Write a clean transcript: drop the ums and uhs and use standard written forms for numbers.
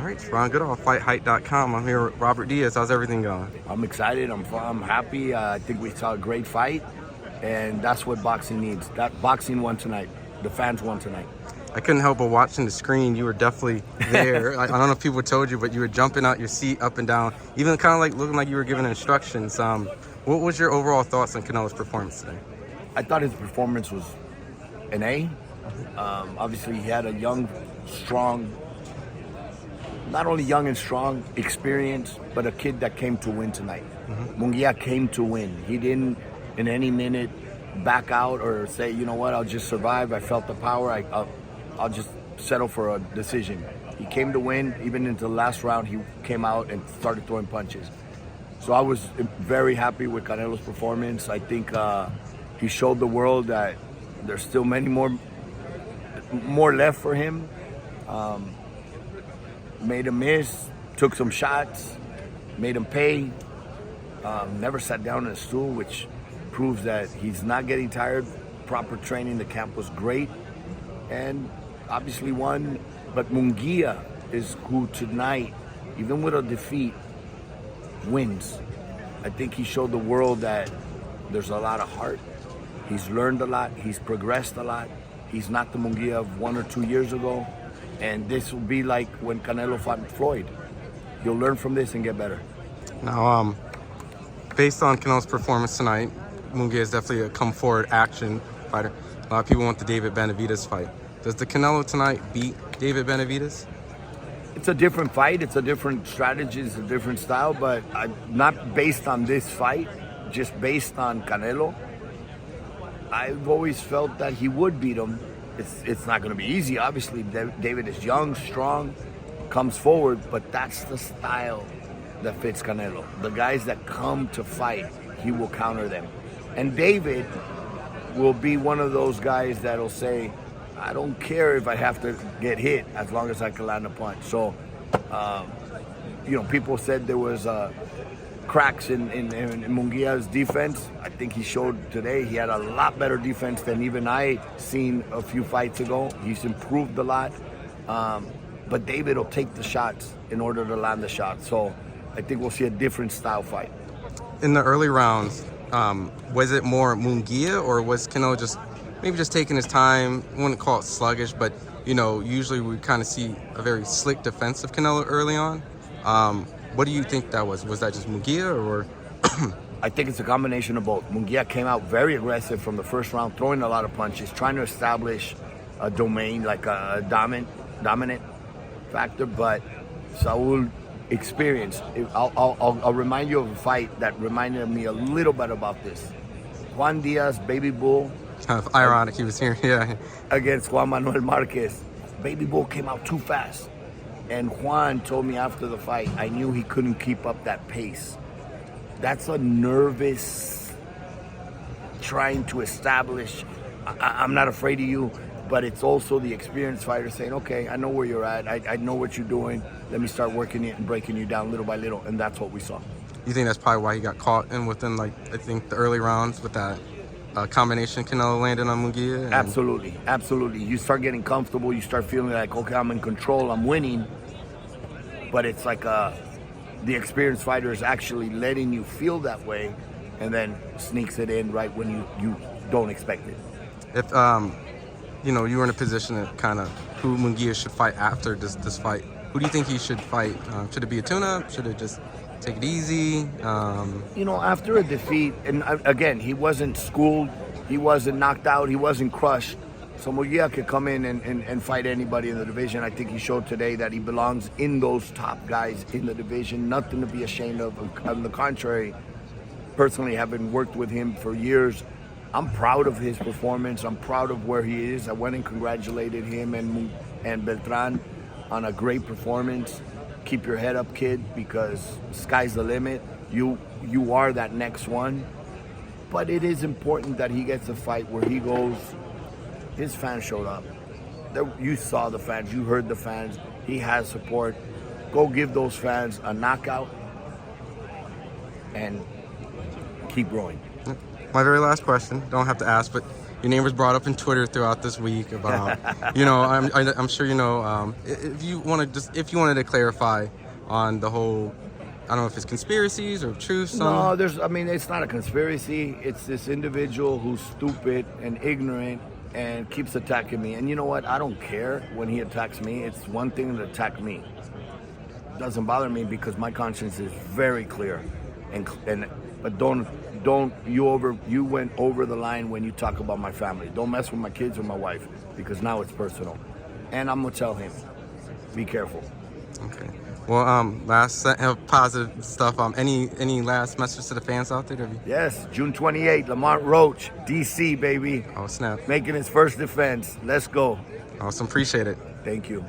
right, Ron Goodall, FightHype.com. I'm here with Robert Diaz. How's everything going? I'm excited. I'm happy. I think we saw a great fight, and that's what boxing needs. That boxing won tonight. The fans won tonight. I couldn't help but watching the screen. You were definitely there. I don't know if people told you, but you were jumping out your seat up and down, even kind of like looking like you were giving instructions. What was your overall thoughts on Canelo's performance today? I thought his performance was an A. Obviously, he had a young, strong, not only young and strong, experienced, but a kid that came to win tonight. Munguia came to win. He didn't, in any minute, back out or say, you know what, I'll just survive. I felt the power. I'll just settle for a decision. He came to win. Even into the last round, he came out and started throwing punches. So I was very happy with Canelo's performance. I think he showed the world that there's still many more left for him. Made him miss, took some shots, made him pay. Never sat down in a stool, which proves that he's not getting tired. Proper training, the camp was great, and obviously won. But Munguia is who tonight, even with a defeat, wins. I think he showed the world that there's a lot of heart. He's learned a lot. He's progressed a lot. He's not the Munguia of 1 or 2 years ago. And this will be like when Canelo fought Floyd. You'll learn from this and get better. Now, based on Canelo's performance tonight, Munguia is definitely a come-forward action fighter. A lot of people want the David Benavidez fight. Does the Canelo tonight beat David Benavidez? It's a different fight. It's a different strategy. It's a different style. But not based on this fight, just based on Canelo, I've always felt that he would beat him. It's not going to be easy. Obviously, David is young, strong, comes forward, but that's the style that fits Canelo. The guys that come to fight, he will counter them. And David will be one of those guys that'll say, I don't care if I have to get hit as long as I can land a punch. So, people said there was cracks in Munguia's defense. I think he showed today he had a lot better defense than even I seen a few fights ago. He's improved a lot. But David will take the shots in order to land the shots. So I think we'll see a different style fight. In the early rounds, was it more Munguia, or was Canelo maybe just taking his time? I wouldn't call it sluggish, but usually we kind of see a very slick defensive Canelo early on. What do you think that was? Was that just Munguia, or? I think it's a combination of both. Munguia came out very aggressive from the first round, throwing a lot of punches, trying to establish a domain, like a dominant factor. But Saul experienced. I'll remind you of a fight that reminded me a little bit about this. Juan Diaz, Baby Bull. Kind of ironic he was here, yeah. Against Juan Manuel Marquez. Baby Bull came out too fast. And Juan told me after the fight, I knew he couldn't keep up that pace. That's a nervous trying to establish, I'm not afraid of you, but it's also the experienced fighter saying, okay, I know where you're at. I know what you're doing. Let me start working it and breaking you down little by little. And that's what we saw. You think that's probably why he got caught in within, I think, the early rounds with that combination Canelo landed on Munguia? Absolutely. You start getting comfortable. You start feeling like, okay, I'm in control. I'm winning. But it's like the experienced fighter is actually letting you feel that way, and then sneaks it in right when you don't expect it. If you were in a position to kind of who Munguia should fight after this fight, who do you think he should fight? Should it be a tune-up? Should it just take it easy? After a defeat, and again, he wasn't schooled, he wasn't knocked out, he wasn't crushed. So Munguia could come in and fight anybody in the division. I think he showed today that he belongs in those top guys in the division. Nothing to be ashamed of. On the contrary, personally, having worked with him for years, I'm proud of his performance. I'm proud of where he is. I went and congratulated him and Beltran on a great performance. Keep your head up, kid, because sky's the limit. You are that next one. But it is important that he gets a fight where he goes. His fans showed up. You saw the fans. You heard the fans. He has support. Go give those fans a knockout and keep growing. My very last question. Don't have to ask, but Your name was brought up in Twitter throughout this week about, I'm sure if you wanted to clarify on the whole, I don't know if it's conspiracies or truth. No, it's not a conspiracy. It's this individual who's stupid and ignorant and keeps attacking me. And you know what? I don't care when he attacks me. It's one thing to attack me. It doesn't bother me because my conscience is very clear. But you went over the line when you talk about my family. Don't mess with my kids or my wife because now it's personal. And I'm gonna tell him, be careful. Okay. Well, last positive stuff. Any last message to the fans out there? Yes, June 28th, Lamont Roach, DC, baby. Oh, snap. Making his first defense. Let's go. Awesome. Appreciate it. Thank you.